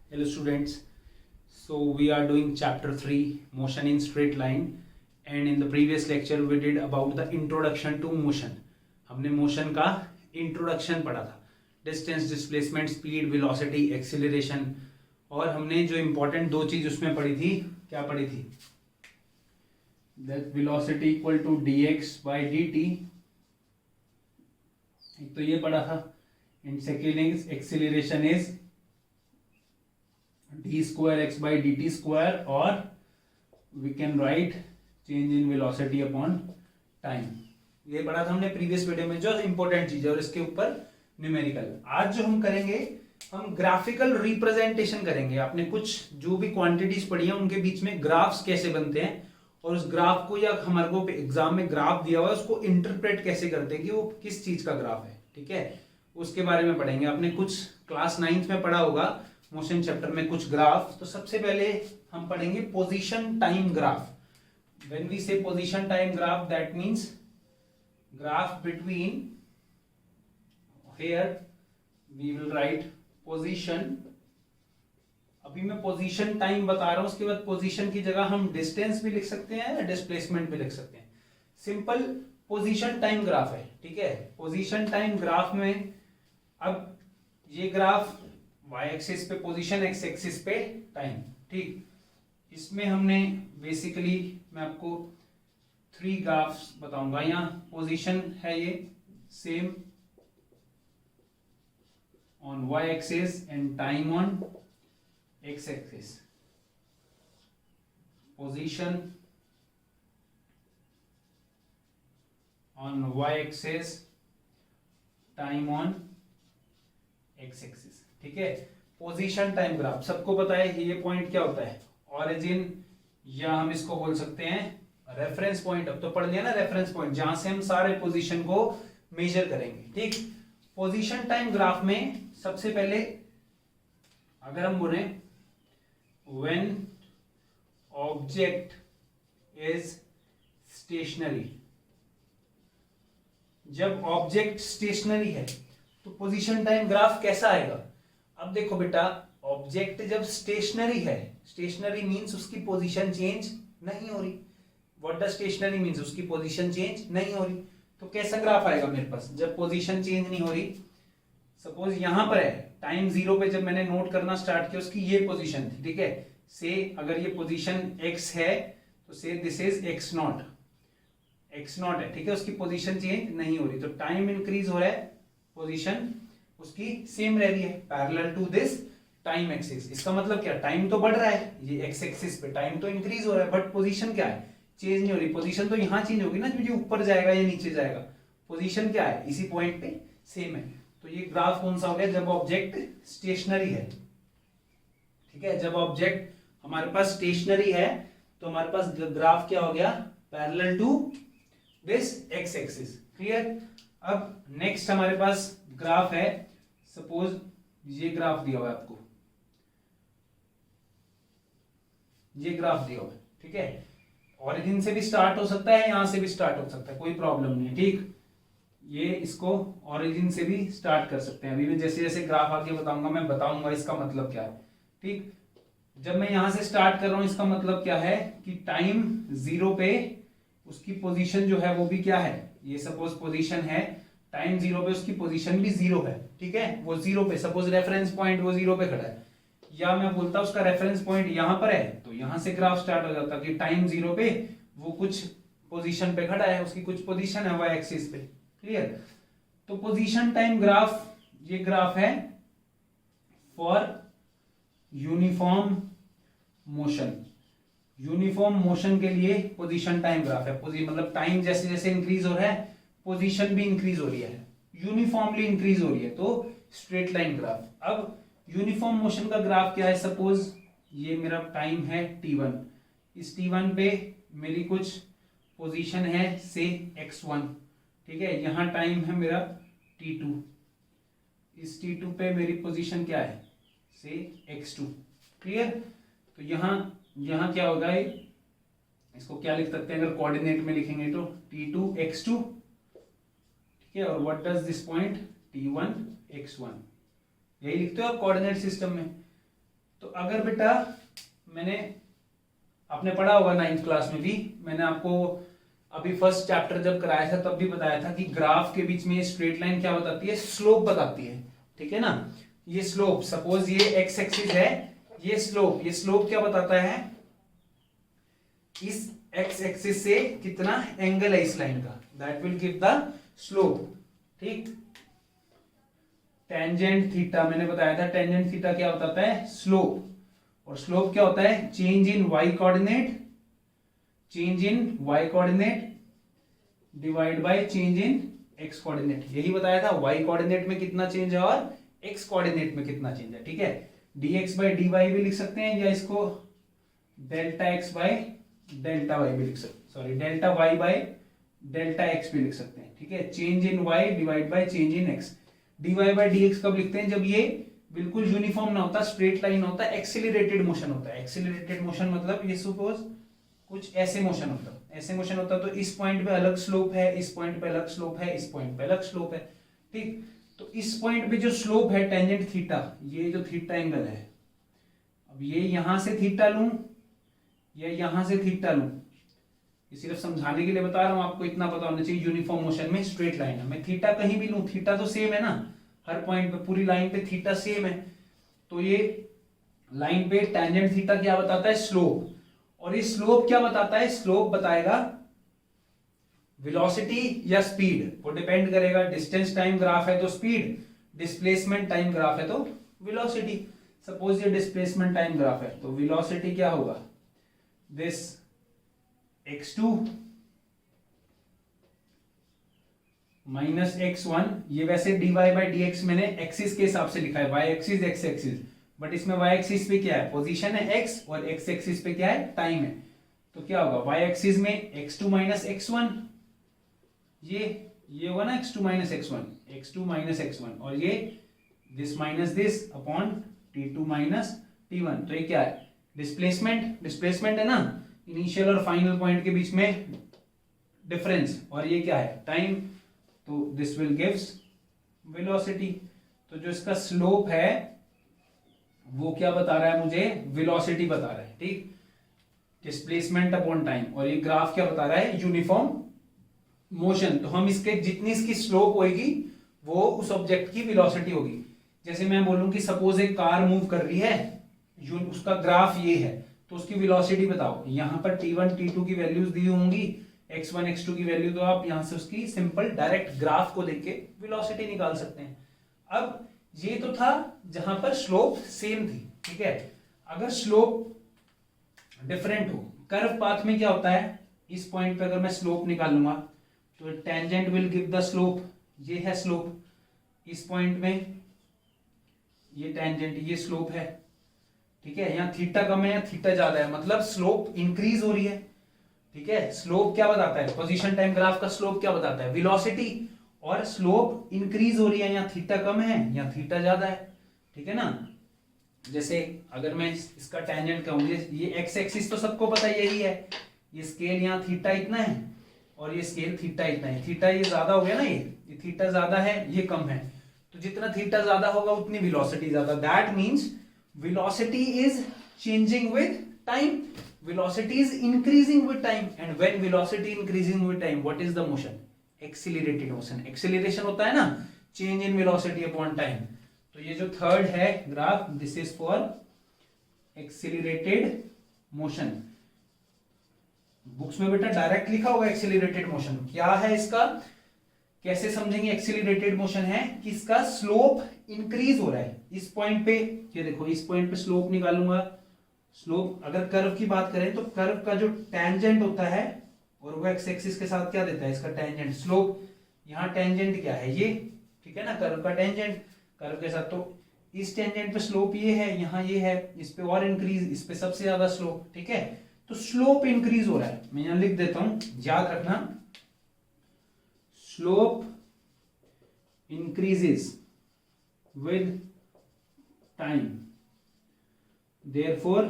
Hello students, so we are doing chapter 3 motion in straight line and in the previous lecture we did about the introduction to motion. हमने motion का introduction पढ़ा था, distance, displacement, speed, velocity, acceleration और हमने जो important दो चीज उसमें पढ़ी थी, क्या पढ़ी थी? That velocity equal to dx by dt, एक तो ये पढ़ा था and second is acceleration is d square x by dt square or we can write change in velocity upon time. ये पढ़ा था हमने प्रीवियस वीडियो में, जो इंपॉर्टेंट चीज है और इसके ऊपर न्यूमेरिकल. आज जो हम करेंगे, हम ग्राफिकल रिप्रेजेंटेशन करेंगे. आपने कुछ जो भी क्वांटिटीज पढ़ी हैं उनके बीच में ग्राफ्स कैसे बनते हैं और उस ग्राफ को, या हमारे को एग्जाम में ग्राफ दिया हुआ है उसको इंटरप्रेट कैसे करते हैं कि वो किस चीज का ग्राफ है. ठीक है, उसके बारे में पढ़ेंगे. आपने कुछ क्लास 9th में पढ़ा होगा मोशन चैप्टर में कुछ ग्राफ. तो सबसे पहले हम पढ़ेंगे position time graph. When we say position time graph, that means graph between, here we will write position. अभी मैं पोजीशन टाइम बता रहा हूं, उसके बाद पोजीशन की जगह हम डिस्टेंस भी लिख सकते हैं या डिस्प्लेसमेंट भी लिख सकते हैं. सिंपल पोजीशन टाइम ग्राफ है. ठीक है, पोजीशन टाइम ग्राफ में अब ये ग्राफ y एक्सिस पे पोजीशन, x एक्सिस पे टाइम. ठीक, इसमें हमने बेसिकली, मैं आपको 3 ग्राफ्स बताऊंगा. यहाँ पोजीशन है ये same on y axis and time on x axis. Position on y axis, time on x axis. ठीक है, पोजीशन टाइम ग्राफ सबको पता है. ये पॉइंट क्या होता है? ऑरिजिन, या हम इसको बोल सकते हैं रेफरेंस पॉइंट. अब तो पढ़ लिया ना रेफरेंस पॉइंट, जहां से हम सारे पोजीशन को मेजर करेंगे. ठीक, पोजीशन टाइम ग्राफ में सबसे पहले अगर हम बोले व्हेन ऑब्जेक्ट इज स्टेशनरी, जब ऑब्जेक्ट स्टेशनरी है तो पोजीशन टाइम ग्राफ कैसा आएगा? अब देखो बेटा, ऑब्जेक्ट जब स्टेशनरी है, स्टेशनरी मींस उसकी पोजीशन चेंज नहीं हो रही. What does stationary means? उसकी पोजीशन चेंज नहीं हो रही. तो कैसा ग्राफ आएगा मेरे पास जब पोजीशन चेंज नहीं हो रही? सपोज यहां पर है टाइम 0 पे, जब मैंने नोट करना स्टार्ट किया उसकी ये पोजीशन थी. ठीक है, से अगर ये पोजीशन x है तो से दिस इज x नॉट है. ठीक है, उसकी पोजीशन चेंज नहीं हो रही. तो टाइम इंक्रीज हो रहा है, पोजीशन उसकी सेम रह रही है parallel to this time axis. इसका मतलब क्या? टाइम तो बढ़ रहा है, ये एक्स एक्सिस पे टाइम तो इंक्रीज हो रहा है, बट पोजीशन क्या है? चेंज नहीं हो रही. पोजीशन तो यहां चेंज होगी ना, जो ऊपर जाएगा या नीचे जाएगा. पोजीशन क्या है? इसी पॉइंट पे सेम है. तो ये ग्राफ कौन सा हो गया? जब ऑब्जेक्ट स्टेशनरी है. ठीक है, जब ऑब्जेक्ट हमारे पास स्टेशनरी है तो हमारे पास ग्राफ क्या हो गया? Parallel to this X axis. Clear? अब नेक्स्ट हमारे पास ग्राफ है, सपोज ये ग्राफ दिया हुआ है आपको, ये ग्राफ दिया हुआ है. ठीक है, ओरिजिन से भी स्टार्ट हो सकता है, यहां से भी स्टार्ट हो सकता है, कोई प्रॉब्लम नहीं है. ठीक, ये इसको ओरिजिन से भी स्टार्ट कर सकते हैं. अभी मैं जैसे जैसे ग्राफ आगे बताऊंगा, मैं बताऊंगा इसका मतलब क्या है. ठीक, जब मैं यहां से स्टार्ट कर रहा हूं, इसका मतलब क्या है कि टाइम 0 पे उसकी पोजीशन जो है वो भी क्या है? ये सपोज पोजीशन है टाइम 0 पे, उसकी पोजीशन भी 0 है. ठीक है, वो 0 पे, सपोज रेफरेंस पॉइंट वो 0 पे खड़ा है, या मैं बोलता उसका रेफरेंस पॉइंट यहां पर है, तो यहां से ग्राफ स्टार्ट हो जाता कि टाइम 0 पे वो कुछ पोजीशन पे खड़ा है, उसकी कुछ पोजीशन है y एक्सिस पे. क्लियर? तो पोजीशन टाइम ग्राफ, ये ग्राफ है for uniform motion. Uniform motion के लिए पोजीशन टाइम ग्राफ है. मतलब टाइम जैसे जैसे इंक्रीज हो रहा है, पोजीशन भी इंक्रीज हो रही है, यूनिफॉर्मली इंक्रीज हो रही है, तो स्ट्रेट लाइन ग्राफ. अब यूनिफॉर्म मोशन का ग्राफ क्या है? सपोज ये मेरा टाइम है t1, इस t1 पे मेरी कुछ पोजीशन है से x1. ठीक है, यहां टाइम है मेरा t2, इस t2 पे मेरी पोजीशन क्या है? से x2. क्लियर? तो यहां क्या होगा? इसको क्या लिख सकते हैं अगर कोऑर्डिनेट में लिखेंगे तो t2 x2. ठीक है, और what does this point? t1 x1. यही लिखते हो आप कोऑर्डिनेट सिस्टम में. तो अगर बेटा आपने पढ़ा होगा 9th क्लास में भी, मैंने आपको अभी फर्स्ट चैप्टर जब कराया था तब भी बताया था कि ग्राफ के बीच में स्ट्रेट लाइन क्या बताती है, स्लोप बताती है, ठीक है ना। ये स्लोप, सपोज ये एक्स एक्सिस है, ये स्लोप क्या बताता है, इस एक्स एक्सिस से कितना एंगल है इस लाइन का, that will give the slope, ठीक। टेंजेंट थीटा मैंने बताया था, टेंजेंट थीटा क्या बताता है, स्लोप, और स्लोप क्या होता है, change in Y coordinate, divide by change in X coordinate. यही बताया था, वाई कोऑर्डिनेट में कितना चेंज है और एक्स कोऑर्डिनेट में कितना चेंज है, ठीक है। dx बाय dy भी लिख सकते हैं, या इसको delta x by delta y भी लिख सकते हैं, sorry delta y by delta x भी लिख सकते हैं, ठीक है। Change in y divide by change in x। dy by dx कब लिखते हैं, जब ये बिल्कुल यूनिफॉर्म ना होता, स्ट्रेट लाइन होता है, एक्सीलरेटेड मोशन होता है। एक्सीलरेटेड मोशन मतलब ये सपोज कुछ ऐसे मोशन होता, तो इस पॉइंट पे अलग स्लोप है, इस पॉइंट पे अलग स्लोप है, इस पॉइंट पे अलग स्लोप है, ठीक। तो इस पॉइंट पे जो स्लोप है टेंजेंट थीटा, ये जो थीटा एंगल है, अब ये यहां से थीटा लूं या यहां से थीटा लूं, ये सिर्फ समझाने के लिए बता रहा हूं, आपको इतना पता होना चाहिए यूनिफॉर्म मोशन में स्ट्रेट लाइन है, मैं थीटा कहीं भी लूं, थीटा तो सेम है ना, हर पॉइंट पे पूरी लाइन पे थीटा सेम है। तो ये लाइन पे टेंजेंट थीटा क्या बताता है, स्लोप, और ये स्लोप क्या बताता है, स्लोप बताएगा वेलोसिटी या स्पीड, वो डिपेंड करेगा, डिस्टेंस टाइम ग्राफ है तो स्पीड, डिस्प्लेसमेंट टाइम ग्राफ है तो वेलोसिटी। सपोज ये डिस्प्लेसमेंट टाइम ग्राफ है तो वेलोसिटी क्या होगा, दिस x2 माइनस x1, ये वैसे dy बाई dx मैंने एक्सिस के हिसाब से लिखा है, y axis x axis, but इसमें y एक्सिस पे क्या है, पोजीशन है x, और x एक्सिस पे क्या है, टाइम है। तो क्या होगा, y एक्सिस में x2 माइनस x1, ये होगा ना x2 माइनस x1, और ये this minus this upon t2 minus t1। तो ये क्या है, डिस्प्लेसमेंट है ना, इनिशियल और फाइनल पॉइंट के बीच में डिफरेंस, और ये क्या है, टाइम, तो दिस विल गिव्स वेलोसिटी। तो जो इसका स्लोप है वो क्या बता रहा है मुझे, वेलोसिटी बता रहा है, ठीक, डिस्प्लेसमेंट अपॉन टाइम, और ये ग्राफ क्या बता रहा है, यूनिफॉर्म मोशन। तो हम इसके जितनी इसकी स्लोप होगी वो उस ऑब्जेक्ट की वेलोसिटी होगी। जैसे मैं बोलूं कि सपोज एक कार मूव कर रही है, उसका ग्राफ ये है, तो उसकी वेलोसिटी बताओ, यहां पर t1 t2 की वैल्यूज दी होंगी, x1 x2 की वैल्यू, तो आप यहां से उसकी सिंपल डायरेक्ट ग्राफ को देख के वेलोसिटी निकाल सकते हैं। अब ये तो था जहां पर स्लोप सेम थी, ठीक है। अगर स्लोप डिफरेंट हो, कर्व पाथ में क्या होता है, इस पॉइंट पे अगर मैं स्लोप निकालूंगा तो tangent will give the slope, ये है स्लोप, इस पॉइंट में ये टेंजेंट, ये स्लोप है, ठीक है। यहाँ थीटा कम है या थीटा ज्यादा है, मतलब स्लोप इंक्रीज हो रही है, ठीक है। स्लोप क्या बताता है, पोजीशन टाइम ग्राफ का स्लोप क्या बताता है, वेलोसिटी, और स्लोप इंक्रीज हो रही है, यहाँ थीटा कम है या थीटा ज्यादा है, ठीक है ना। जैसे अगर मैं इसका टेंजेंट कहूँ, ये एक्स एक्सिस तो सबको पता यही है, ये स्केल यहाँ थीटा इतना है और ये स्केल थीटा इतना है, थीटा ये ज्यादा हो गया ना, ये थीटा ज्यादा है, ये कम है, तो जितना थीटा ज्यादा होगा उतनी वेलोसिटी ज्यादा, that means velocity is changing with time, velocity is increasing with time, and when velocity increasing with time, what is the motion, accelerated motion, acceleration होता है ना, change in velocity upon time। तो ये जो third है graph, this is for accelerated motion। Books में बेटा direct लिखा होगा accelerated motion, क्या है इसका, कैसे समझेंगे, एक्सीलरेटेड मोशन है कि इसका स्लोप इंक्रीज हो रहा है इस पॉइंट पे, ये देखो इस पॉइंट पे स्लोप निकालूंगा, स्लोप अगर कर्व की बात करें तो कर्व का जो टेंजेंट होता है और वो एक्स एक्सिस के साथ क्या देता है, इसका टेंजेंट स्लोप, यहाँ टेंजेंट क्या है ये, ठीक है ना, कर्व का टेंजेंट कर्व के साथ, तो इस टेंजेंट पे स्लोप ये है, यहाँ ये है, इस पे और इंक्रीज, इस पे सबसे ज्यादा स्लोप, ठीक है। तो स्लोप इंक्रीज हो रहा है, मैं यहाँ लिख देता हूं, याद रखना, slope increases with time, therefore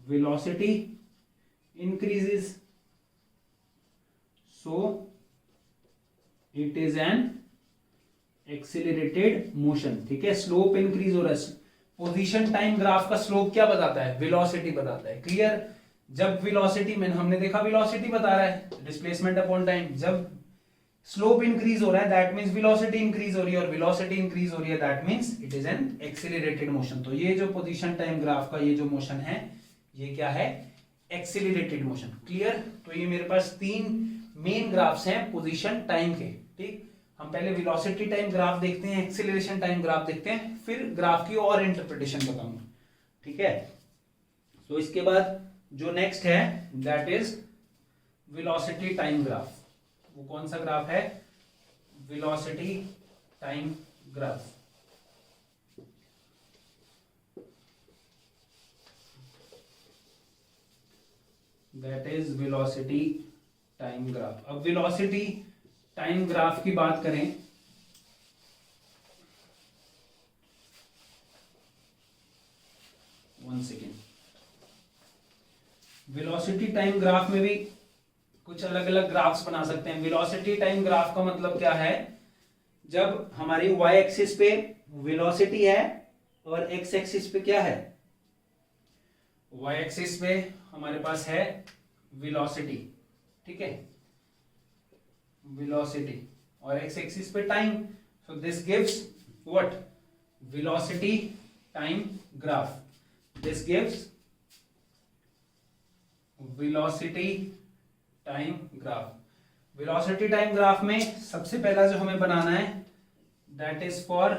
velocity increases, so it is an accelerated motion, ठीक है। स्लोप इंक्रीज हो रहा है, पोजीशन टाइम ग्राफ का स्लोप क्या बताता है? वेलोसिटी बताता है। क्लियर? जब वेलोसिटी में हमने देखा वेलोसिटी बता रहा है डिस्प्लेसमेंट अपॉन टाइम, जब स्लोप इंक्रीज हो रहा है दैट मींस वेलोसिटी इंक्रीज हो रही है, और वेलोसिटी इंक्रीज हो रही है that means it is an accelerated motion. तो ये जो पोजीशन टाइम ग्राफ का ये जो मोशन है ये क्या है? Accelerated motion. क्लियर? तो ये मेरे पास 3 मेन ग्राफ्स हैं पोजीशन टाइम के। ठीक, हम पहले वेलोसिटी टाइम ग्राफ देखते हैं, एक्सीलरेशन टाइम ग्राफ देखते हैं, फिर ग्राफ की और इंटरप्रिटेशन बताऊंगा। ठीक है, तो इसके बाद जो नेक्स्ट है that is velocity time graph. वो कौन सा ग्राफ है? Velocity time graph. That is velocity time graph. अब वेलोसिटी टाइम ग्राफ की बात करें, one second, velocity time graph में भी कुछ अलग अलग ग्राफ्स बना सकते हैं। वेलोसिटी टाइम ग्राफ का मतलब क्या है? जब हमारी y एक्सिस पे वेलोसिटी है और x एक्सिस पे क्या है? y एक्सिस पे हमारे पास है वेलोसिटी, ठीक है, वेलोसिटी, और x एक्सिस पे time. So this gives what? Velocity time graph. This gives velocity time graph. Velocity time graph में सबसे पहला जो हमें बनाना है that is for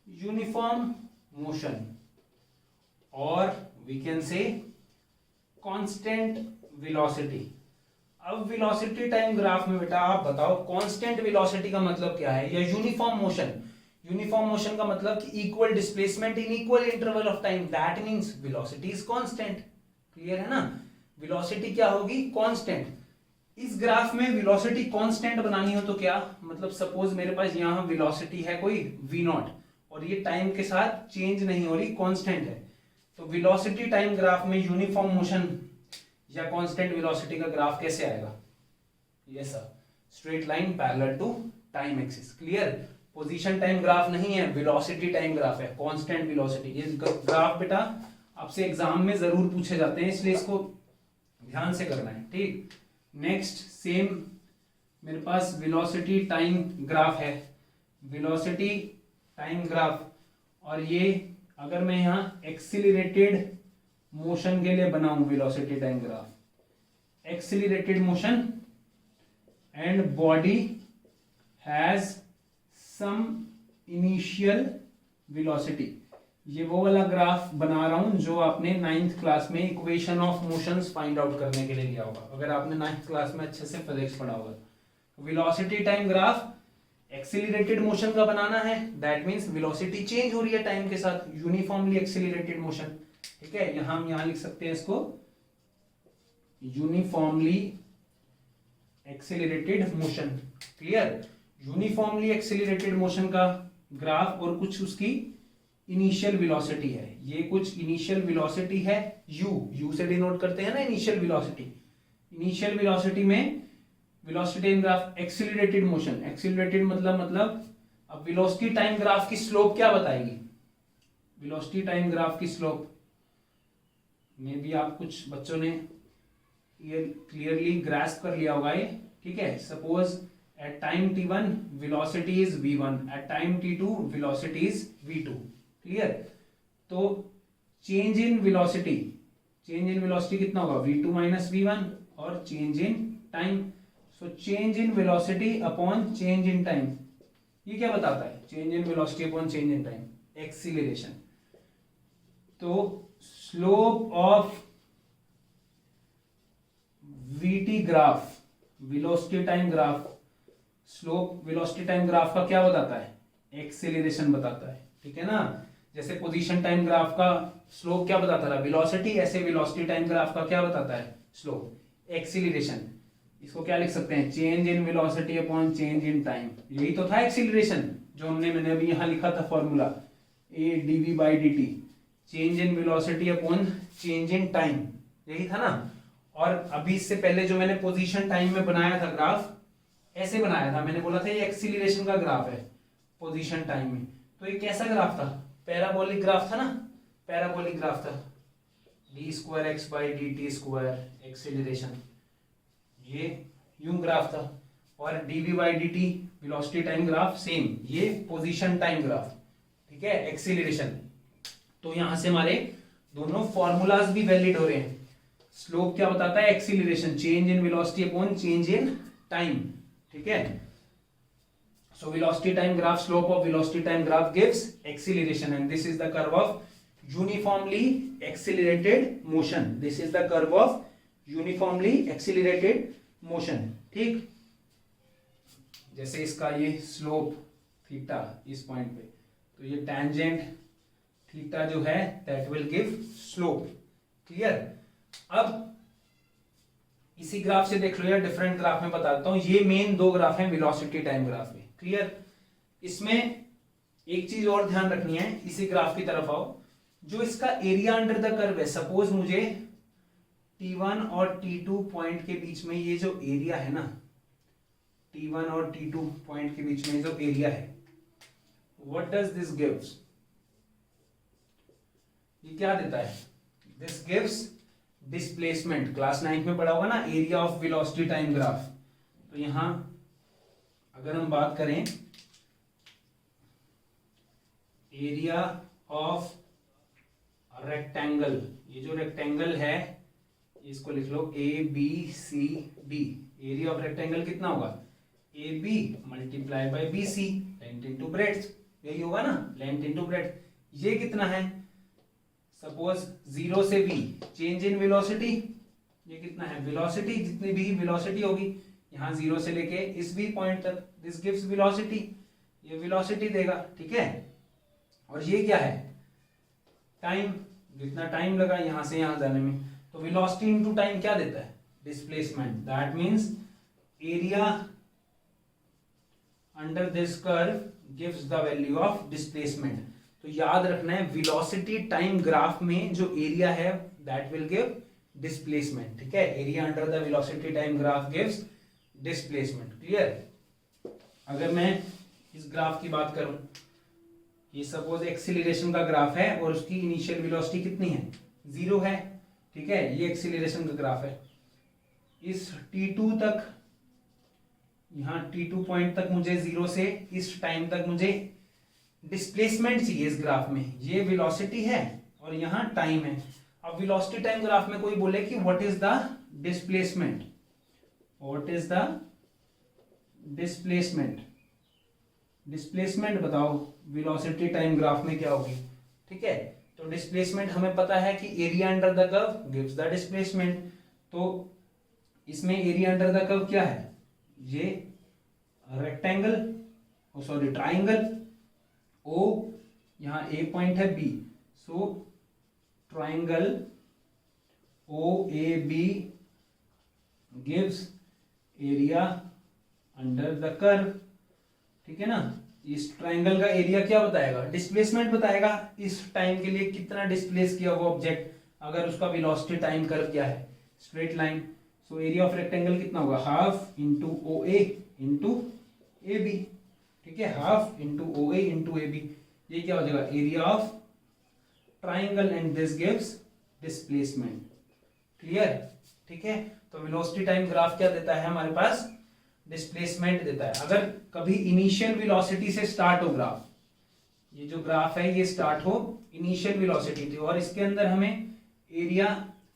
uniform motion, और we can say constant velocity. अब वेलोसिटी टाइम ग्राफ में बेटा आप बताओ कांस्टेंट वेलोसिटी का मतलब क्या है, या यूनिफॉर्म मोशन। यूनिफॉर्म मोशन का मतलब कि equal displacement in equal interval of time, that means velocity is constant. Clear है ना? वेलोसिटी क्या होगी? कांस्टेंट। इस ग्राफ में वेलोसिटी कांस्टेंट बनानी हो तो क्या मतलब, सपोज मेरे पास यहां वेलोसिटी है कोई v0 और ये टाइम के साथ चेंज नहीं हो रही, कांस्टेंट है, तो वेलोसिटी टाइम ग्राफ में यूनिफॉर्म मोशन या कांस्टेंट वेलोसिटी का ग्राफ कैसे आएगा? Yes sir, straight line parallel to time axis. Clear? Position time graph नहीं है, वेलोसिटी टाइम ग्राफ है, कांस्टेंट वेलोसिटी। ये ग्राफ बेटा आपसे एग्जाम में जरूर पूछे जाते हैं, इसलिए इसको ध्यान से करना है। ठीक, नेक्स्ट सेम मेरे पास वेलोसिटी टाइम ग्राफ है, वेलोसिटी टाइम ग्राफ, और ये अगर मैं यहां एक्सीलरेटेड मोशन के लिए बनाऊं velocity time graph, accelerated motion and body has some initial velocity, ये वो वाला ग्राफ बना रहा हूं जो आपने 9th क्लास में equation of motions find out करने के लिए लिया होगा, अगर आपने 9th क्लास में अच्छे से फिजिक्स पढ़ा होगा। Velocity time graph accelerated motion का बनाना है, दैट मींस वेलोसिटी चेंज हो रही है टाइम के साथ, यूनिफॉर्मली एक्सीलरेटेड मोशन। ठीक है, यहां हम यहां लिख सकते हैं इसको uniformly accelerated motion. Clear? Uniformly accelerated motion का ग्राफ और कुछ उसकी इनिशियल वेलोसिटी है, ये कुछ इनिशियल वेलोसिटी है u से डिनोट करते हैं ना इनिशियल वेलोसिटी। इनिशियल वेलोसिटी में वेलोसिटी इन ग्राफ एक्सीलरेटेड मोशन, एक्सीलरेटेड मतलब अब वेलोसिटी टाइम ग्राफ की स्लोप क्या बताएगी? वेलोसिटी टाइम ग्राफ की स्लोप में भी आप कुछ बच्चों ने ये क्लियरली ग्रास्प कर लिया होगा ये। ठीक है, suppose at time t1 velocity is v1, at time t2 velocity is v2। Clear? तो change in velocity, change in velocity कितना होगा? v2 माइनस v1, और change in time, so change in velocity upon change in time, ये क्या बताता है? Change in velocity upon change in time, acceleration. तो slope of vt graph, velocity time graph, slope velocity time graph का क्या बताता है? एक्सीलरेशन बताता है। ठीक है ना? जैसे पोजीशन टाइम ग्राफ का स्लोप क्या बताता था? वेलोसिटी, ऐसे वेलोसिटी टाइम ग्राफ का क्या बताता है? Slope, acceleration. इसको क्या लिख सकते हैं? Change in velocity upon change in time. यही तो था एक्सीलरेशन जो मैंने अभी यहां लिखा था formula, a dv by dt, change in velocity upon change in time, यही था ना। और अभी इससे पहले जो मैंने पोजीशन टाइम में बनाया था ग्राफ, ऐसे बनाया था, मैंने बोला था ये एक्सीलरेशन का ग्राफ है पोजीशन टाइम में। तो ये कैसा ग्राफ था? पैराबोलिक ग्राफ था ना, पैराबोलिक ग्राफ था, D square X by D T square acceleration, ये यूं ग्राफ था, और DV by D T velocity time graph same, ये पोजीशन टाइम ग्राफ, ठीक है, एक्सेलरेशन। तो यहां से हमारे दोनों फॉर्मूलाज भी वैलिड हो रहे हैं। स्लोप क्या बताता है? Acceleration, change in velocity upon change in time, ठीक है। So velocity time graph, slope of velocity time graph gives acceleration, and this is the curve of uniformly accelerated motion, this is the curve of uniformly accelerated motion, ठीक। जैसे इसका ये slope theta इस point पे, तो ये tangent theta जो है that will give slope, clear. अब इसी ग्राफ से देख लो या डिफरेंट ग्राफ में बताता हूं, ये मेन दो ग्राफ हैं वेलोसिटी टाइम ग्राफ में, क्लियर। इसमें एक चीज और ध्यान रखनी है, इसी ग्राफ की तरफ आओ, जो इसका एरिया अंडर द कर्व है, सपोज मुझे T1 और T2 पॉइंट के बीच में ये जो एरिया है ना, T1 और T2 पॉइंट के बीच में जो एरिया है, व्हाट डज दिस गिव्स, ये क्या देता है? This gives displacement. क्लास 9 में पढ़ा होगा ना, area of velocity time graph. तो यहां अगर हम बात करें एरिया ऑफ रेक्टेंगल, ये जो रेक्टेंगल है इसको लिख लो A B C D, area of rectangle कितना होगा? A B multiply by B C, length into breadth, यही होगा ना, लेंथ इंटू ब्रेड्थ। ये कितना है? सपोज 0 से v, चेंज इन वेलोसिटी, ये कितना है? वेलोसिटी, जितनी भी वेलोसिटी होगी यहां 0 से लेके इस v पॉइंट तक, दिस गिव्स वेलोसिटी, ये वेलोसिटी देगा, ठीक है। और ये क्या है? टाइम, जितना टाइम लगा यहां से यहां जाने में, तो वेलोसिटी इनटू टाइम क्या देता है? Displacement. That means area under this curve gives the value of displacement. तो याद रखना है, वेलोसिटी टाइम ग्राफ में जो एरिया है दैट विल गिव डिस्प्लेसमेंट, ठीक है। Area under the velocity time graph gives displacement, clear. अगर मैं इस ग्राफ की बात करूं, ये सपोज एक्सीलरेशन का ग्राफ है और उसकी इनिशियल वेलोसिटी कितनी है? 0 है, ठीक है, ये एक्सीलरेशन का ग्राफ है। इस T2 तक, यहां T2 पॉइंट तक मुझे 0 से इस टाइम तक मुझे डिस्प्लेसमेंट चाहिए इस ग्राफ में। ये वेलोसिटी है और यहां टाइम है। अब वेलोसिटी टाइम ग्राफ में कोई बोले कि what is the displacement, what is the displacement, displacement बताओ वेलोसिटी टाइम ग्राफ में क्या होगी, ठीक है। तो डिस्प्लेसमेंट हमें पता है कि area under the curve gives the displacement. तो इसमें एरिया अंडर द कर्व क्या है? ये रेक्टेंगल, सॉरी ट्राइंगल, ओ, यहां ए पॉइंट है B, so triangle O A B gives area under the curve, ठीक है ना। इस ट्राइंगल का एरिया क्या बताएगा? डिस्प्लेसमेंट बताएगा, इस टाइम के लिए कितना डिस्प्लेस किया वो ऑब्जेक्ट, अगर उसका वेलोसिटी टाइम कर्व क्या है? Straight line. So area of rectangle कितना होगा? Half into O A into A B, ठीक है, half into O A into A B. ये क्या हो जाएगा? Area of triangle, and this gives displacement, clear, ठीक है। तो वेलोसिटी टाइम ग्राफ क्या देता है हमारे पास? डिस्प्लेसमेंट देता है। अगर कभी इनिशियल वेलोसिटी से स्टार्ट हो ग्राफ, ये जो ग्राफ है ये स्टार्ट हो इनिशियल वेलोसिटी थी और इसके अंदर हमें एरिया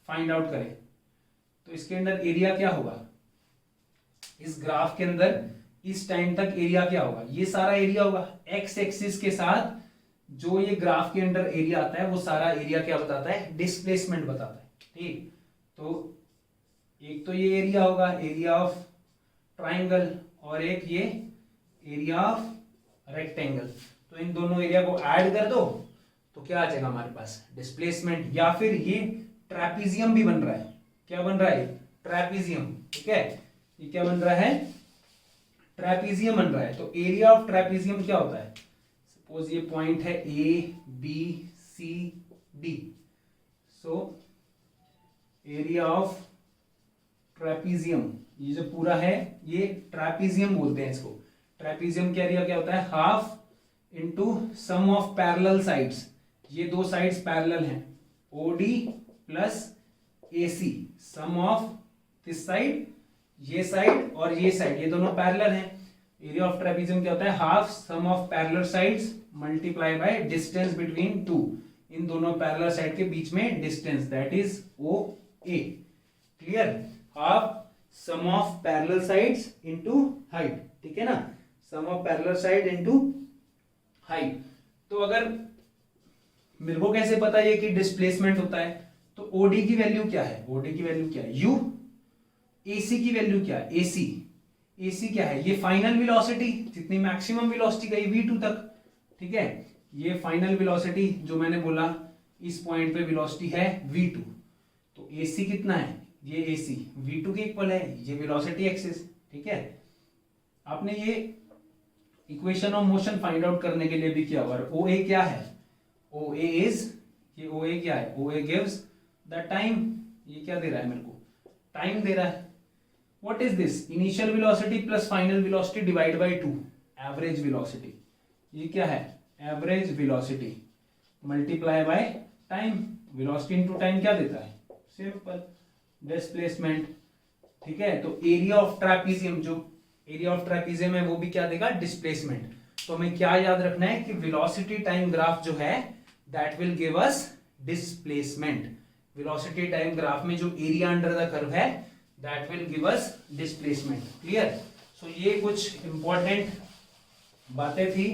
फाइंड आउट करें, तो इसके अंदर एरिया क्या होगा? इस ग्राफ के अंदर इस टाइम तक एरिया क्या होगा? ये सारा एरिया होगा। एक्स एक्सिस के साथ जो ये ग्राफ के अंदर एरिया आता है वो सारा एरिया क्या बताता है? डिस्प्लेसमेंट बताता है, ठीक। तो एक तो ये एरिया होगा, एरिया ऑफ ट्राइंगल, और एक ये एरिया ऑफ रेक्टेंगल। तो इन दोनों एरिया को ऐड कर दो तो क्या आ जाएगा हमारे पास? डिस्प्लेसमेंट। या फिर ये ट्रेपीजियम भी बन रहा है, क्या बन रहा है? ट्रेपीजियम, ठीक है, ये क्या बन रहा है? ट्रेपीजियम बन रहा है। तो एरिया ऑफ ट्रेपीजियम क्या होता है? सपोज ये पॉइंट है A B C D, so area of trapezium, ये जो पूरा है ये ट्रेपीजियम बोलते हैं इसको। ट्रेपीजियम का एरिया क्या होता है? Half into sum of parallel sides, ये दो साइड्स पैरेलल हैं, OD plus AC, sum of this side, ये साइड और ये साइड, ये दोनों पैरेलल हैं। एरिया ऑफ ट्रेपेजियम क्या होता है, half sum of parallel sides multiply by distance between two, इन दोनों पैरेलल साइड के बीच में distance, that is OA। Clear, half sum of parallel sides into height, ठीक है ना, sum of parallel side into height. तो अगर मेरे को कैसे पता है कि डिस्प्लेसमेंट होता है, तो OD की वैल्यू क्या है, OD की वैल्यू क्या है U, AC की वैल्यू क्या है AC क्या है, ये फाइनल वेलोसिटी, जितनी मैक्सिमम वेलोसिटी गई V2 तक, ठीक है, ये फाइनल वेलोसिटी जो मैंने बोला इस पॉइंट पे वेलोसिटी है V2, तो AC कितना है, ये AC V2 के इक्वल है, ये वेलोसिटी एक्सिस, ठीक है। आपने ये equation of motion find out करने के लिए भी किया हुआ है। OA क्या है, OA इज, ये OA क्या है, OA गिव्स द टाइम, ये क्या दे रहा है मेरे को, टाइम दे रहा है। What is this, initial velocity plus final velocity divide by 2, average velocity, ये क्या है, average velocity multiply by time, velocity into time क्या देता है, सिंपल डिस्प्लेसमेंट, ठीक है। तो एरिया ऑफ ट्रेपेजियम, जो एरिया ऑफ ट्रेपेजियम है वो भी क्या देगा, डिस्प्लेसमेंट। तो हमें क्या याद रखना है कि वेलोसिटी टाइम ग्राफ जो है that will give us displacement, velocity time graph में जो एरिया अंडर द कर्व है that will give us displacement. Clear, so ये कुछ इंपॉर्टेंट बातें थी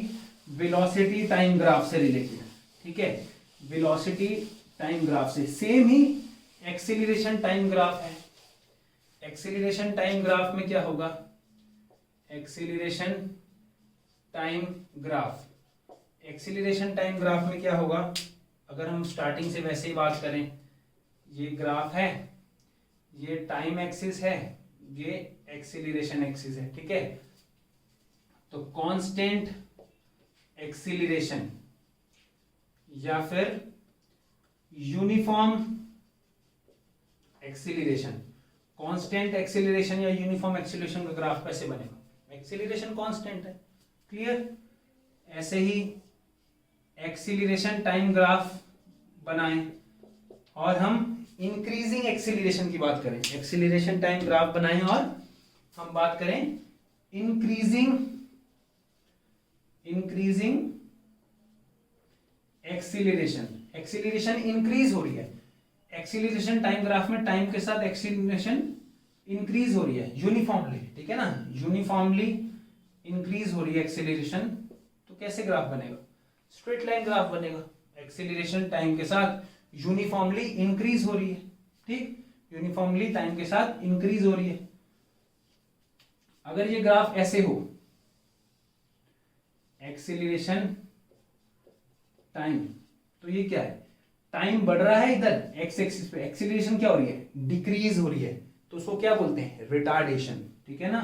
वेलोसिटी टाइम ग्राफ से रिलेटेड, ठीक है, वेलोसिटी टाइम ग्राफ से। सेम ही एक्सीलरेशन टाइम ग्राफ है, एक्सीलरेशन टाइम ग्राफ में क्या होगा, acceleration time graph, acceleration time graph में क्या होगा, अगर हम स्टार्टिंग से वैसे ही बात करें, ये ग्राफ है, ये टाइम एक्सिस है, ये एक्सीलरेशन एक्सिस है, ठीक है। तो कांस्टेंट एक्सीलरेशन या फिर यूनिफॉर्म एक्सीलरेशन, कांस्टेंट एक्सीलरेशन या यूनिफॉर्म एक्सीलरेशन का ग्राफ कैसे बनेगा, एक्सीलरेशन कांस्टेंट है, क्लियर। ऐसे ही एक्सीलरेशन टाइम ग्राफ बनाएं और हम इंक्रीजिंग एक्सीलरेशन की बात करें, एक्सीलरेशन टाइम ग्राफ बनाएं और हम बात करें इंक्रीजिंग एक्सीलरेशन, एक्सीलरेशन इंक्रीज हो रही है, एक्सीलरेशन टाइम ग्राफ में टाइम के साथ एक्सीलरेशन इंक्रीज हो रही है यूनिफॉर्मली, ठीक है ना, यूनिफॉर्मली इंक्रीज हो रही है एक्सीलरेशन, तो कैसे ग्राफ बनेगा, स्ट्रेट लाइन ग्राफ बनेगा, एक्सीलरेशन टाइम के साथ यूनिफॉर्मली इंक्रीज हो रही है, ठीक, यूनिफॉर्मली टाइम के साथ इंक्रीज हो रही है। अगर ये ग्राफ ऐसे हो, एक्सीलरेशन टाइम, तो ये क्या है, टाइम बढ़ रहा है इधर एक्स एक्सिस पे, एक्सीलरेशन क्या हो रही है, डिक्रीज हो रही है, तो उसको क्या बोलते हैं, रिटार्डेशन, ठीक है ना,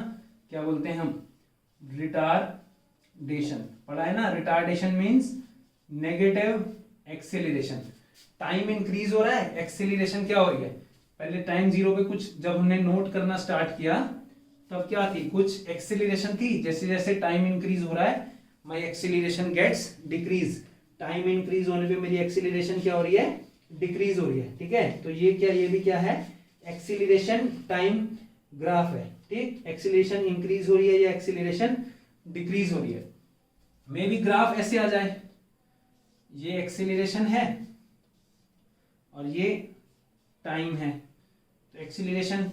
क्या बोलते हैं हम, रिटार्डेशन, पढ़ा है ना, retardation means negative acceleration, time increase हो रहा है, एक्सीलरेशन क्या हो रही है, पहले टाइम जीरो पे कुछ जब हमने नोट करना स्टार्ट किया तब क्या थी, कुछ एक्सीलरेशन थी, जैसे जैसे टाइम इंक्रीज हो रहा है my acceleration gets decrease, time increase होने पे मेरी एक्सीलरेशन क्या हो रही है, डिक्रीज हो रही है, ठीक है। तो ये क्या, ये भी क्या है, एक्सीलरेशन टाइम ग्राफ है, ठीक, एक्सीलरेशन इंक्रीज हो रही है या एक्सीलरेशन डिक्रीज हो रही है। मे भी ग्राफ ऐसे आ जाए, ये एक्सीलरेशन है और ये टाइम है, तो एक्सीलरेशन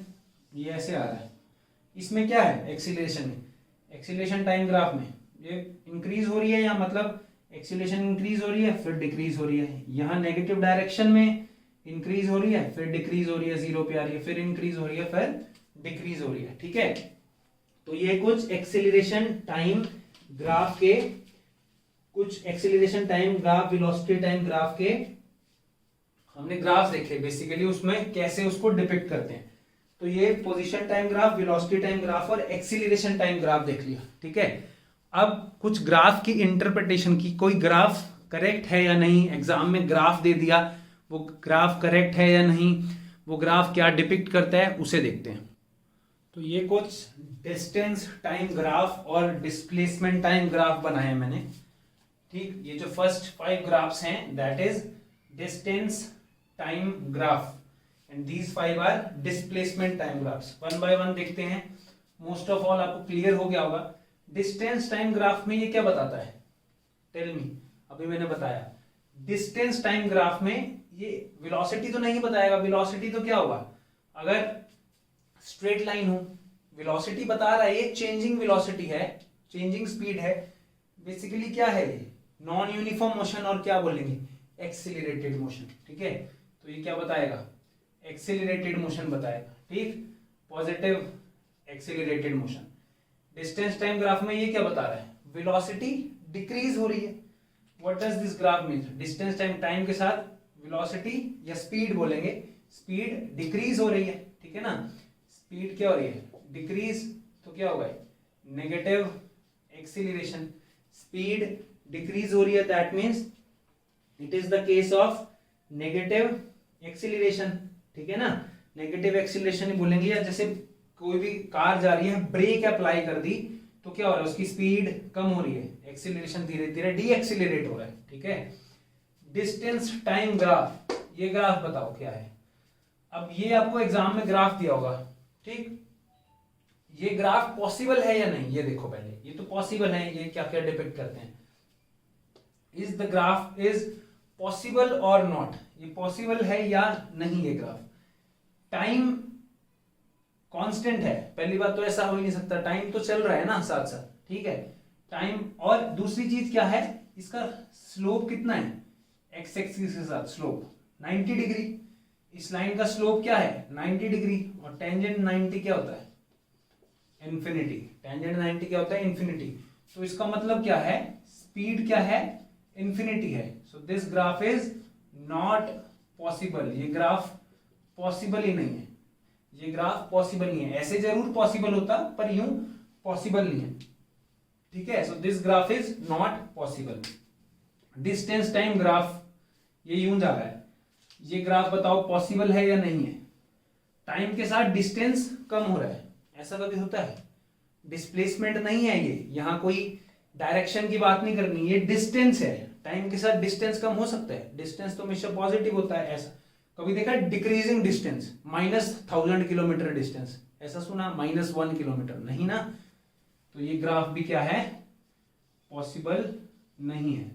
ये ऐसे आ रहा है, इसमें क्या है, एक्सीलरेशन में, एक्सीलरेशन टाइम ग्राफ में ये इंक्रीज हो रही है, या मतलब एक्सीलरेशन इंक्रीज हो रही है फिर डिक्रीज हो रही है, यहाँ नेगेटिव डायरेक्शन में इंक्रीज हो रही है फिर डिक्रीज हो रही है, जीरो पे आ रही है, फिर इंक्रीज हो रही है फिर डिक्रीज हो रही है, ठीक है। तो ये कुछ एक्सीलरेशन टाइम ग्राफ के, कुछ acceleration time graph, velocity time graph के हमने ग्राफ देखे बेसिकली, उसमें कैसे उसको डिपिक्ट करते हैं। तो ये position time graph, velocity time graph और एक्सीलरेशन टाइम ग्राफ देख लिया, ठीक है। अब कुछ ग्राफ की इंटरप्रिटेशन की, कोई ग्राफ करेक्ट है या नहीं, एग्जाम में ग्राफ दे दिया, वो ग्राफ करेक्ट है या नहीं, वो ग्राफ क्या डिपिक्ट करता है, उसे देखते हैं। तो ये कुछ डिस्टेंस टाइम ग्राफ और डिस्प्लेसमेंट टाइम ग्राफ बनाए मैंने, ठीक, ये जो फर्स्ट 5 ग्राफ्स हैं that is distance time graph and these 5 are displacement time graphs. One by one देखते हैं। मोस्ट ऑफ ऑल आपको क्लियर हो गया होगा। डिस्टेंस टाइम ग्राफ में ये क्या बताता है, टेल मी। अभी मैंने बताया डिस्टेंस टाइम ग्राफ में ये वेलोसिटी तो नहीं बताएगा, वेलोसिटी तो क्या होगा, अगर स्ट्रेट लाइन हो, वेलोसिटी बता रहा है ये चेंजिंग वेलोसिटी है, चेंजिंग स्पीड है, बेसिकली क्या है ये नॉन यूनिफॉर्म मोशन और क्या बोलेंगे एक्सीलरेटेड मोशन। ठीक है, तो ये क्या बताएगा, एक्सीलरेटेड मोशन बताएगा। ठीक, positive accelerated motion. Distance time graph में ये क्या बता रहा है, वेलोसिटी डिक्रीज हो रही है। What does this graph mean, distance time के साथ वेलोसिटी या स्पीड बोलेंगे, स्पीड डिक्रीज हो रही है। ठीक है ना, स्पीड क्या हो रही है, डिक्रीज, तो क्या होगा नेगेटिव एक्सीलरेशन। स्पीड डिक्रीज हो रही है that means it is the case of negative acceleration. ठीक है ना, नेगेटिव एक्सीलरेशन ही बोलेंगे। या जैसे कोई भी कार जा रही है, ब्रेक अप्लाई कर दी तो क्या हो रहा है, उसकी स्पीड कम हो रही है, एक्सीलरेशन धीरे धीरे डी एक्सीलरेट हो रहा है। ठीक है, डिस्टेंस टाइम ग्राफ, ये ग्राफ बताओ क्या है। अब ये आपको एग्जाम में ग्राफ दिया होगा। ठीक, ये ग्राफ पॉसिबल है या नहीं, ये देखो पहले, ये तो पॉसिबल है, ये क्या क्या डिपिक्ट करते हैं। Is the graph is possible or not, ये पॉसिबल है या नहीं ये ग्राफ। टाइम कांस्टेंट है, पहली बात तो ऐसा हो ही नहीं सकता, टाइम तो चल रहा है ना साथ साथ। ठीक है, टाइम, और दूसरी चीज क्या है, इसका स्लोप कितना है, एक्स एक्सिस के साथ स्लोप 90 डिग्री। इस लाइन का स्लोप क्या है 90 डिग्री, और टेंजेंट 90 क्या होता है इन्फिनिटी। टेंजेंट 90 क्या होता है इन्फिनिटी। तो इसका मतलब क्या है, स्पीड क्या है इन्फिनिटी है। So this graph is not possible, ये ग्राफ पॉसिबल ही नहीं है, ये ग्राफ पॉसिबल नहीं है। ऐसे जरूर पॉसिबल होता पर यूं पॉसिबल नहीं है। ठीक है, so this graph is not possible. Distance time graph ये यूं जा रहा है, ये ग्राफ बताओ पॉसिबल है या नहीं है। टाइम के साथ डिस्टेंस कम हो रहा है, ऐसा कभी होता है, डिस्प्लेसमेंट नहीं है ये, यहां कोई डायरेक्शन की बात नहीं करनी, ये डिस्टेंस है। टाइम के साथ डिस्टेंस कम हो सकता है, डिस्टेंस तो हमेशा पॉजिटिव होता है। ऐसा कभी देखा डिक्रीजिंग डिस्टेंस, -1000 किलोमीटर डिस्टेंस, ऐसा सुना, -1 किलोमीटर, नहीं ना। तो ये ग्राफ भी क्या है, पॉसिबल नहीं है।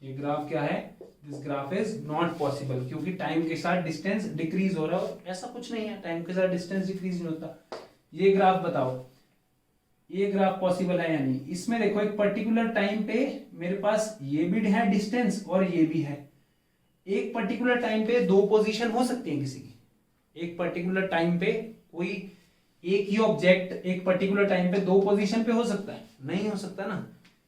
ये ग्राफ क्या है, this graph is not possible, क्योंकि टाइम के साथ डिस्टेंस डिक्रीज हो रहा है, ऐसा कुछ नहीं है, टाइम के साथ डिस्टेंस डिक्रीज नहीं होता। ये ग्राफ बताओ, ये ग्राफ पॉसिबल है या नहीं। इसमें देखो एक पर्टिकुलर टाइम पे मेरे पास ये भी है डिस्टेंस और ये भी है। एक पर्टिकुलर टाइम पे दो पोजीशन हो सकती है किसी की, एक पर्टिकुलर टाइम पे कोई एक ही ऑब्जेक्ट एक पर्टिकुलर टाइम पे दो पोजीशन पे हो सकता है, नहीं हो सकता ना।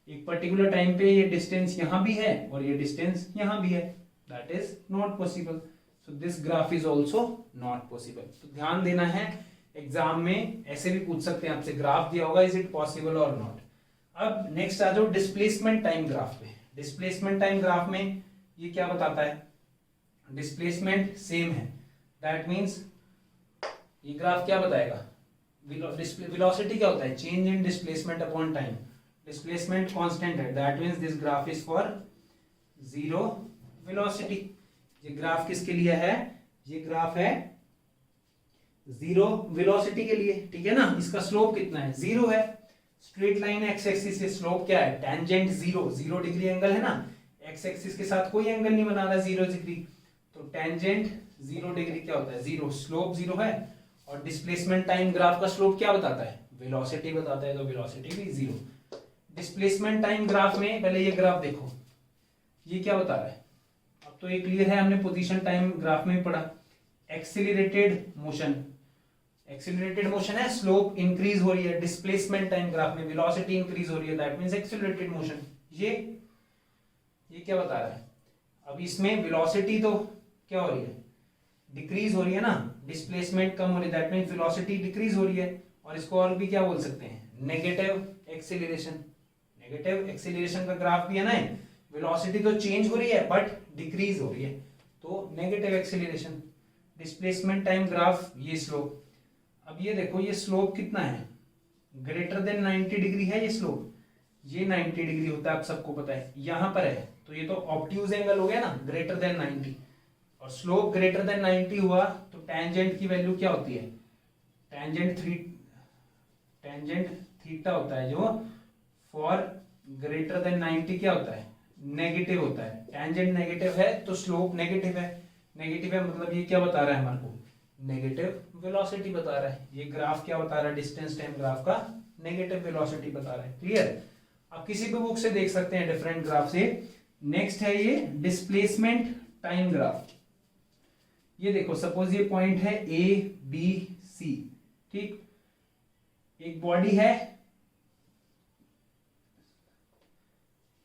एक पर्टिकुलर टाइम पे ये डिस्टेंस यहां भी है और ये डिस्टेंस यहां भी है, that is not possible. So this graph is also not possible. तो ध्यान देना है, एग्जाम में ऐसे भी पूछ सकते हैं आपसे, ग्राफ दिया होगा is it possible or not. अब नेक्स्ट आ जाओ डिस्प्लेसमेंट टाइम ग्राफ पे। डिस्प्लेसमेंट टाइम ग्राफ में ये क्या बताता है, डिस्प्लेसमेंट सेम है, दैट मीन्स ये ग्राफ क्या बताएगा, वेलोसिटी क्या होता है, change in displacement upon time. Displacement constant है, that means this graph is for zero velocity. ये ग्राफ किसके लिए है, ये ग्राफ है जीरो वेलोसिटी के लिए। ठीक है ना, इसका स्लोप कितना है, जीरो है। स्ट्रेट लाइन एक्स एक्सिस से स्लोप क्या है, टेंजेंट जीरो, 0 डिग्री एंगल है ना, एक्स एक्सिस के साथ कोई एंगल नहीं बना रहा 0 डिग्री, तो टेंजेंट 0 डिग्री क्या होता है, जीरो, स्लोप जीरो है। और डिस्प्लेसमेंट टाइम ग्राफ का स्लोप क्या बताता है, वेलोसिटी बताता है, तो वेलोसिटी भी जीरो। डिस्प्लेसमेंट टाइम ग्राफ में पहले ये ग्राफ देखो, ये क्या बता रहा है, अब तो ये क्लियर है, हमने पोजीशन टाइम ग्राफ में पढ़ा। एक्सीलरेटेड मोशन, एक्सीलरेटेड मोशन है, स्लोप इंक्रीज हो रही है। डिस्प्लेसमेंट टाइम ग्राफ में वेलोसिटी इंक्रीज हो रही है, दैट मींस एक्सीलरेटेड मोशन। ये क्या बता रहा है, अब इसमें वेलोसिटी तो क्या हो रही है, डिक्रीज हो रही है ना, डिस्प्लेसमेंट कम हो रही है, दैट मींस वेलोसिटी डिक्रीज हो रही है। और इसको और भी क्या बोल सकते हैं, नेगेटिव एक्सीलरेशन। नेगेटिव एक्सीलरेशन का ग्राफ भी है ना, वेलोसिटी तो चेंज हो रही है बट डिक्रीज हो रही है, तो negative acceleration. Displacement time graph, ये स्लोप। अब ये देखो, ये स्लोप कितना है, ग्रेटर देन 90 डिग्री है ये स्लोप, ये 90 डिग्री होता है, आप सबको पता है। यहां पर है तो ये तो ऑब्ट्यूज एंगल हो गया ना, ग्रेटर देन 90, और स्लोप ग्रेटर देन 90 हुआ तो टेंजेंट की वैल्यू क्या होती है, टेंजेंट थीटा होता है, जो फॉर ग्रेटर देन 90 क्या होता है, नेगेटिव होता है। टेंजेंट नेगेटिव है तो स्लोप नेगेटिव है, नेगेटिव है मतलब ये क्या बता रहा है हमारे को, नेगेटिव वेलोसिटी बता रहा है। ये ग्राफ क्या बता रहा है, डिस्टेंस टाइम ग्राफ का नेगेटिव वेलोसिटी बता रहा है। क्लियर? आप किसी भी बुक से देख सकते हैं डिफरेंट ग्राफ से। नेक्स्ट है ये डिस्प्लेसमेंट टाइम ग्राफ। ये देखो सपोज ये पॉइंट है ए बी सी, ठीक, एक बॉडी है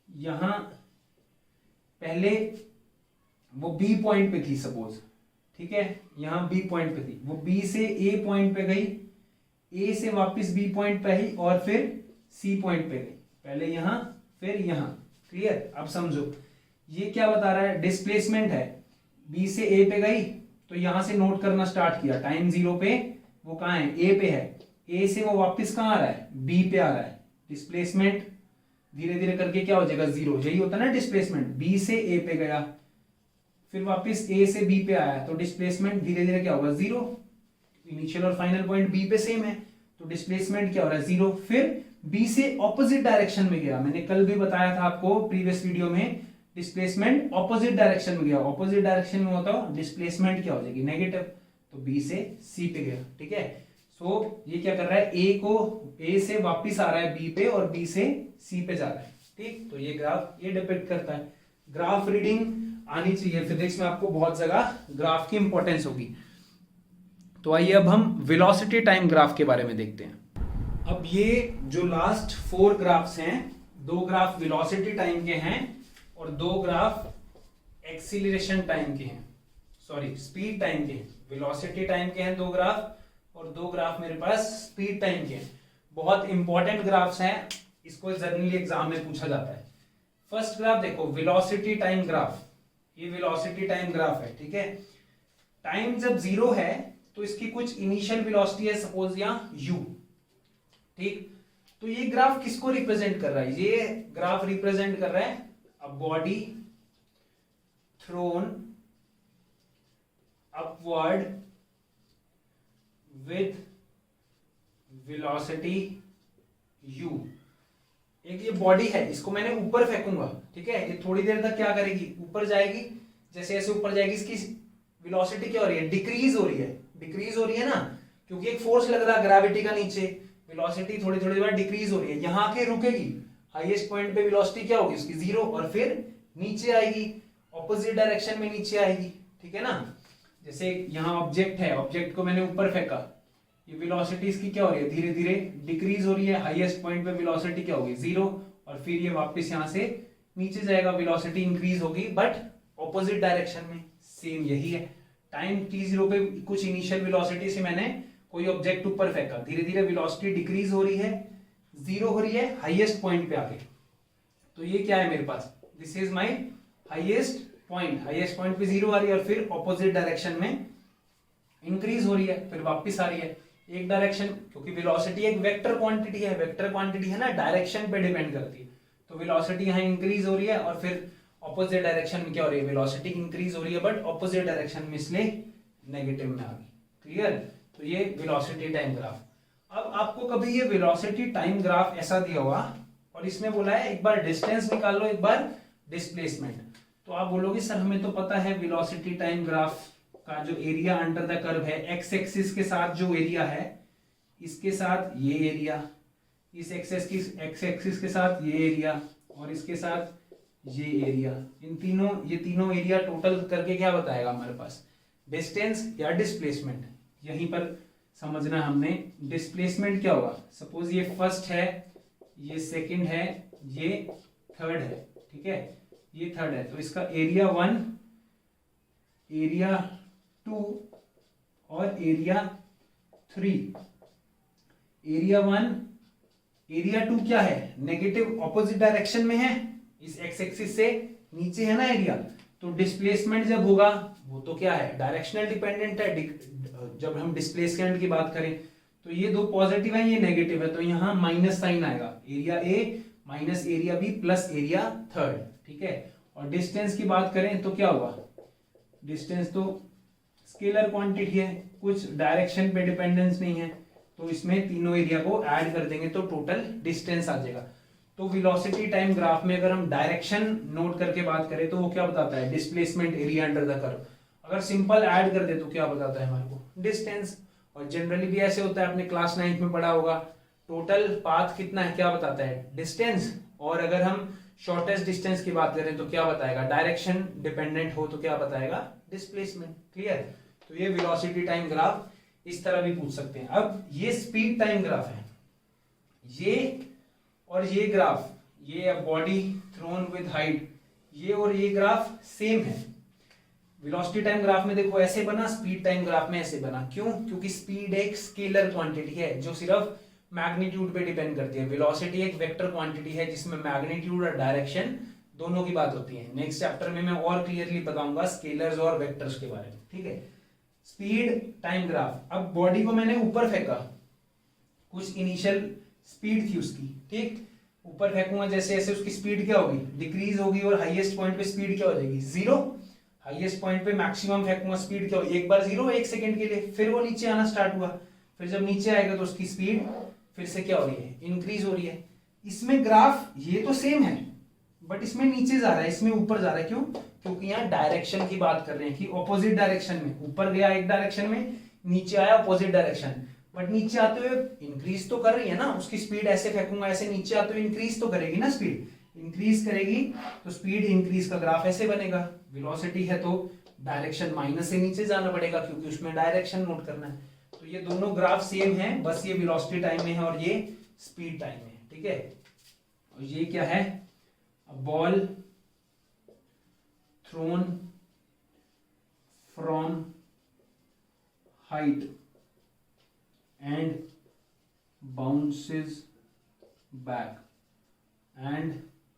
यहां, पहले वो बी पॉइंट पे थी सपोज, ठीक है, यहां बी पॉइंट पे थी, वो बी से ए पॉइंट पे गई, ए से वापस बी पॉइंट पे आई और फिर सी पॉइंट पे गई, पहले यहां फिर यहां। क्लियर? अब समझो ये क्या बता रहा है, डिस्प्लेसमेंट है, बी से ए पे गई तो यहां से नोट करना स्टार्ट किया, टाइम 0 पे वो कहां है, ए पे है, ए से वो वापस कहां आ रहा है, बी पे आ रहा है। डिस्प्लेसमेंट धीरे धीरे करके क्या हो जाएगा, 0, यही होता है ना डिस्प्लेसमेंट। बी से ए पे गया फिर वापस ए से बी पे आया तो डिस्प्लेसमेंट धीरे धीरे क्या होगा, 0। इनिशियल और फाइनल पॉइंट बी पे सेम है तो डिस्प्लेसमेंट क्या हो रहा है, 0। फिर बी से ऑपोजिट डायरेक्शन में गया, मैंने कल भी बताया था आपको प्रीवियस वीडियो में, डिस्प्लेसमेंट ऑपोजिट डायरेक्शन में गया, ऑपोजिट डायरेक्शन में होता हो डिस्प्लेसमेंट क्या हो जाएगी, नेगेटिव, तो बी से सी पे गया। ठीक है, सो ये क्या कर रहा है, ए से वापिस आ रहा है बी पे और बी से सी पे जा रहा है। ठीक, तो ये ग्राफ ये डिपिक्ट करता है। ग्राफ रीडिंग आनी चाहिए, फिजिक्स में आपको बहुत जगह ग्राफ की इंपॉर्टेंस होगी। तो आइए अब हम वेलोसिटी टाइम ग्राफ के बारे में देखते हैं। अब ये जो लास्ट 4 ग्राफ्स हैं, 2 ग्राफ वेलोसिटी टाइम के हैं और 2 ग्राफ एक्सीलरेशन टाइम के हैं, सॉरी स्पीड टाइम के हैं। वेलोसिटी टाइम के हैं 2 ग्राफ और 2 ग्राफ मेरे पास स्पीड टाइम के हैं। बहुत इंपॉर्टेंट ग्राफ्स हैं, इसको जनरली एग्जाम में पूछा जाता है। फर्स्ट ग्राफ देखो, वेलोसिटी टाइम ग्राफ, ये वेलोसिटी टाइम ग्राफ है। ठीक है, टाइम जब 0 है तो इसकी कुछ इनिशियल वेलोसिटी है सपोज यहाँ u। ठीक, तो ये ग्राफ किसको रिप्रेजेंट कर रहा है, ये ग्राफ रिप्रेजेंट कर रहा है a body throne upward with velocity u। एक ये बॉडी है, इसको मैंने ऊपर फेंकूंगा, ठीक है, ये थोड़ी देर तक क्या करेगी, ऊपर जाएगी, जैसे ऐसे ऊपर जाएगी इसकी वेलोसिटी क्या हो रही है, डिक्रीज हो रही है, डिक्रीज हो रही है ना, क्योंकि एक फोर्स लग रहा है ग्रेविटी का नीचे, वेलोसिटी थोड़ी थोड़ी बार डिक्रीज हो रही है, यहां आके रुकेगी, हाईएस्ट पॉइंट पे वेलोसिटी क्या होगी उसकी 0 और फिर नीचे आएगी, ऑपोजिट डायरेक्शन में नीचे आएगी। ठीक है ना, जैसे यहाँ ऑब्जेक्ट है, ऑब्जेक्ट को मैंने ऊपर फेंका, ये वेलोसिटी इसकी क्या हो रही है, धीरे धीरे डिक्रीज हो रही है, हाईएस्ट पॉइंट पे वेलोसिटी क्या होगी 0 और फिर ये वापस यहाँ से नीचे जाएगा, वेलोसिटी इंक्रीज होगी बट ऑपोजिट डायरेक्शन में। सेम यही है, टाइम t0 पे कुछ इनिशियल वेलोसिटी से मैंने कोई ऑब्जेक्ट ऊपर फेंका, धीरे धीरे वेलोसिटी डिक्रीज हो रही है, 0 हो रही है हाईएस्ट पॉइंट पे आके। तो ये क्या है मेरे पास, this is my highest point, highest point पे 0 आ रही है और फिर ऑपोजिट डायरेक्शन में इंक्रीज हो रही है, फिर वापस आ रही है एक डायरेक्शन, क्योंकि वेलोसिटी एक वेक्टर क्वांटिटी है, वेक्टर क्वांटिटी है ना, डायरेक्शन पे डिपेंड करती है। तो वेलोसिटी यहाँ इंक्रीज हो रही है और फिर ऑपोजिट डायरेक्शन में क्या हो रही है, वेलोसिटी इंक्रीज हो रही है बट ऑपोजिट डायरेक्शन में इसलिए नेगेटिव में आ गई। क्लियर, तो ये वेलोसिटी टाइम ग्राफ। अब आपको कभी ये वेलोसिटी टाइम ग्राफ ऐसा दिया हुआ और इसमें बोला है एक बार डिस्टेंस निकाल लो, एक बार डिस्प्लेसमेंट, तो आप बोलोगे सर हमें तो पता है वेलोसिटी टाइम ग्राफ का जो एरिया अंडर द कर्व है, एक्स एक्सिस के साथ जो एरिया है, इसके साथ ये एरिया, इस एक्स एक्सिस के साथ ये एरिया और इसके साथ ये एरिया, इन तीनों, ये तीनों एरिया टोटल करके क्या बताएगा हमारे पास, डिस्टेंस या डिस्प्लेसमेंट। यहीं पर समझना हमने, डिस्प्लेसमेंट क्या होगा, सपोज ये फर्स्ट है, ये सेकंड है, ये थर्ड है, ठीक है, ये थर्ड है, तो इसका एरिया 1, एरिया 2 और एरिया 3। एरिया 1, एरिया 2 क्या है, नेगेटिव ऑपोजिट डायरेक्शन में है, इस एक्स एक्सिस से नीचे है ना एरिया, तो डिस्प्लेसमेंट जब होगा वो तो क्या है, डायरेक्शनल डिपेंडेंट है। जब हम डिस्प्लेसमेंट की बात करें तो ये 2 पॉजिटिव है, ये नेगेटिव है, तो यहाँ माइनस साइन आएगा, area A minus area B plus area third, ठीक है। और डिस्टेंस की बात करें तो क्या हुआ, डिस्टेंस तो स्केलर क्वांटिटी है, कुछ डायरेक्शन पे डिपेंडेंस नहीं है, तो इसमें तीनों एरिया को ऐड कर देंगे तो टोटल डिस्टेंस आ जाएगा। तो वेलोसिटी टाइम ग्राफ में अगर हम डायरेक्शन नोट करके बात करें तो वो क्या बताता है, displacement area under the curve. अगर सिंपल ऐड कर दे तो क्या बताता है हमारे को, डिस्टेंस। और जनरली भी ऐसे होता है, आपने क्लास 9 में पढ़ा होगा, टोटल पाथ कितना है क्या बताता है, डिस्टेंस। और अगर हम शॉर्टेस्ट डिस्टेंस की बात करें तो क्या बताएगा, डायरेक्शन डिपेंडेंट हो तो क्या बताएगा, डिस्प्लेसमेंट। क्लियर। तो ये वेलोसिटी टाइम ग्राफ इस तरह भी पूछ सकते हैं। अब ये स्पीड टाइम ग्राफ है, ये और ये ग्राफ, ये बॉडी थ्रोन विद हाइट, ये और ये ग्राफ सेम है। वेलोसिटी टाइम ग्राफ में देखो ऐसे बना, स्पीड टाइम ग्राफ में ऐसे बना। क्यों? क्योंकि स्पीड एक स्केलर क्वांटिटी है जो सिर्फ मैग्नीट्यूड पे डिपेंड करती है। वेलोसिटी एक वेक्टर क्वांटिटी है जिसमें मैग्नीट्यूड और डायरेक्शन दोनों की बात होती है। नेक्स्ट चैप्टर में मैं और क्लियरली बताऊंगा स्केलर्स और वेक्टर्स के बारे में, ठीक है। स्पीड टाइम ग्राफ, अब बॉडी को मैंने ऊपर फेंका, कुछ इनिशियल स्पीड थी उसकी, ठीक, ऊपर फेंकूंगा जैसे ऐसे, उसकी स्पीड क्या होगी, डिक्रीज होगी, और हाईएस्ट पॉइंट पे स्पीड क्या हो जाएगी, जीरो। हाईएस्ट पॉइंट पे मैक्सिमम फेंकूंगा, स्पीड क्या होगी, एक बार जीरो, एक सेकंड के लिए, फिर वो नीचे आना स्टार्ट हुआ, फिर जब नीचे आएगा तो उसकी स्पीड फिर से क्या हो रही है, इंक्रीज हो रही है। इसमें ग्राफ ये तो सेम है बट इसमें नीचे जा रहा है, इसमें ऊपर जा रहा है। क्यों? क्योंकि यहाँ डायरेक्शन की बात कर रहे हैं कि ऑपोजिट डायरेक्शन में, ऊपर गया एक डायरेक्शन में, नीचे आया ऑपोजिट डायरेक्शन, बट नीचे आते हुए इंक्रीज तो कर रही है ना उसकी स्पीड। ऐसे फेंकूंगा, ऐसे नीचे आते हुए इंक्रीज तो करेगी ना, स्पीड इंक्रीज करेगी तो स्पीड इंक्रीज का ग्राफ ऐसे बनेगा। वेलोसिटी है तो डायरेक्शन माइनस से नीचे जाना पड़ेगा क्योंकि उसमें डायरेक्शन नोट करना है। तो ये दोनों ग्राफ सेम है, बस ये वेलोसिटी टाइम में है और ये स्पीड टाइम में है, ठीक है। और ये क्या है, ball thrown from height and bounces back and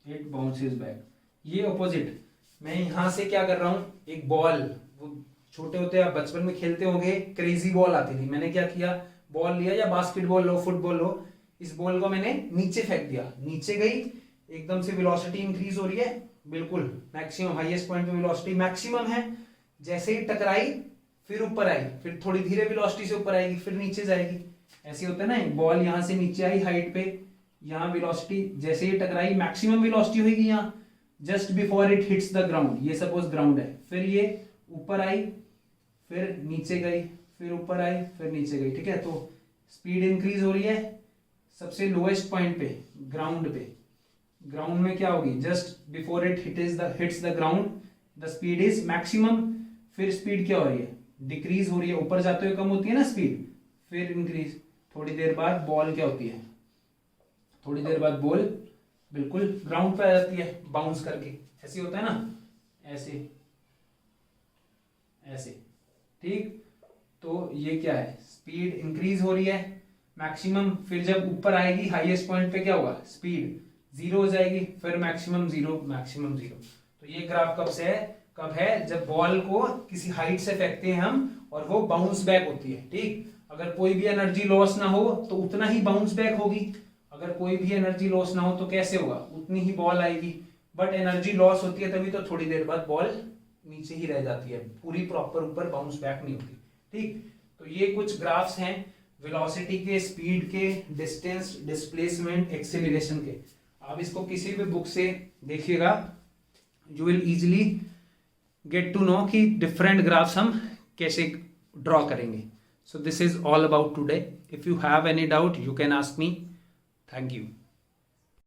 it bounces back। ये ऑपोजिट, मैं यहां से क्या कर रहा हूं, एक बॉल, वो छोटे होते आप बचपन में खेलते होंगे, क्रेजी बॉल आती थी, मैंने क्या किया, बॉल लिया, या बास्केटबॉल लो, फुटबॉल लो, इस बॉल को मैंने नीचे फेंक दिया, नीचे गई, एकदम से वेलोसिटी इंक्रीज हो रही है, बिल्कुल मैक्सिमम हाईएस्ट पॉइंट पे वेलोसिटी मैक्सिमम है, जैसे ही टकराई फिर ऊपर आई, फिर थोड़ी धीरे वेलोसिटी से ऊपर आएगी, फिर नीचे जाएगी। ऐसे होता है ना, बॉल यहां से नीचे आई हाइट पे, यहाँ वेलोसिटी जैसे ही टकराई मैक्सिमम वेलोसिटी होगी यहाँ, just before it hits the ground, ये सपोज ग्राउंड है, फिर ये ऊपर आई, फिर नीचे गई, फिर ऊपर आई, फिर नीचे गई, ठीक है। तो स्पीड इंक्रीज हो रही है सबसे लोएस्ट पॉइंट पे, ग्राउंड पे। ग्राउंड में क्या होगी, just before it hits the ground the speed is maximum, फिर स्पीड क्या हो रही है, डिक्रीज हो रही है, ऊपर जाते हुए कम होती है ना स्पीड, फिर इंक्रीज। थोड़ी देर बाद बॉल क्या होती है, थोड़ी देर बाद बॉल बिल्कुल ग्राउंड पे आ जाती है बाउंस करके, ऐसे होता है ना, ऐसे ऐसे, ठीक। तो ये क्या है, स्पीड इंक्रीज हो रही है मैक्सिमम, फिर जब ऊपर आएगी हाईएस्ट पॉइंट पे क्या होगा, स्पीड जीरो हो जाएगी, फिर मैक्सिमम जीरो, मैक्सिमम जीरो। तो ये ग्राफ कब से है, कब है, जब बॉल को किसी हाइट से फेंकते हैं हम और वो बाउंस बैक होती है, ठीक। अगर कोई भी एनर्जी लॉस ना हो तो उतना ही बाउंस बैक होगी, अगर कोई भी एनर्जी लॉस ना हो तो कैसे होगा, उतनी ही बॉल आएगी। बट एनर्जी लॉस होती है तभी तो थोड़ी देर बाद बॉल नीचे ही रह जाती है, पूरी प्रॉपर ऊपर बाउंस बैक नहीं होती, ठीक। तो ये कुछ ग्राफ्स हैं वेलोसिटी के, स्पीड के, डिस्टेंस, डिस्प्लेसमेंट, एक्सेलरेशन के। आप इसको किसी भी बुक से देखिएगा, you will easily get to know कि डिफरेंट ग्राफ्स हम कैसे ड्रॉ करेंगे। So this is all about today. If you have any doubt, you can ask me. Thank you.